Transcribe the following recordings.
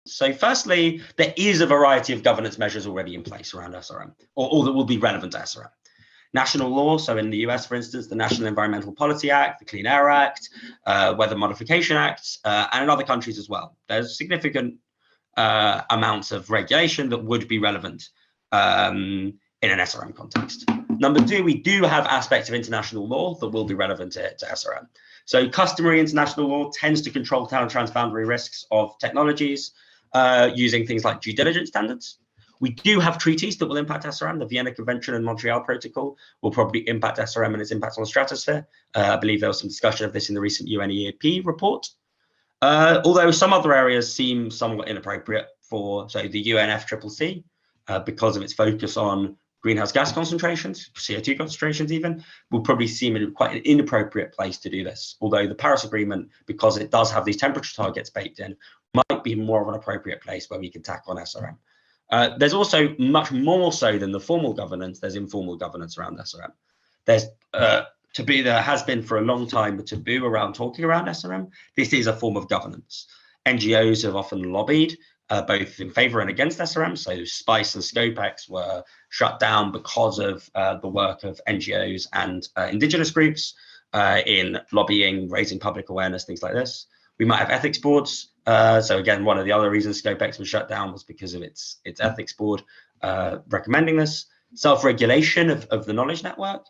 So firstly, there is a variety of governance measures already in place around SRM, or that will be relevant to SRM. National law, so in the US, for instance, the National Environmental Policy Act, the Clean Air Act, Weather Modification Act, and in other countries as well. There's significant amounts of regulation that would be relevant in an SRM context. Number two, we do have aspects of international law that will be relevant to SRM. So customary international law tends to control transboundary risks of technologies using things like due diligence standards. We do have treaties that will impact SRM. The Vienna Convention and Montreal Protocol will probably impact SRM and its impact on the stratosphere. I believe there was some discussion of this in the recent UN EAP report. Although some other areas seem somewhat inappropriate for, so the UNFCCC, because of its focus on greenhouse gas concentrations, CO2 concentrations even, will probably seem quite an inappropriate place to do this. Although the Paris Agreement, because it does have these temperature targets baked in, might be more of an appropriate place where we can tackle on SRM. There's also, much more so than the formal governance, there's informal governance around SRM. There's there has been for a long time a taboo around talking around SRM. This is a form of governance. NGOs have often lobbied both in favor and against SRM. So SPICE and SCOPEX were shut down because of the work of NGOs and indigenous groups in lobbying, raising public awareness, things like this. We might have ethics boards. So again, one of the other reasons SCOPEX was shut down was because of its ethics board recommending this. Self-regulation of the knowledge network,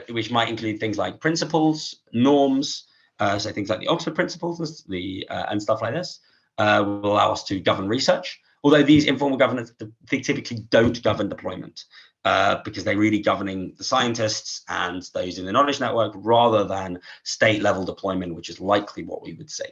which might include things like principles, norms, so things like the Oxford Principles and stuff like this, will allow us to govern research. Although these informal governance, they typically don't govern deployment because they're really governing the scientists and those in the knowledge network rather than state level deployment, which is likely what we would see.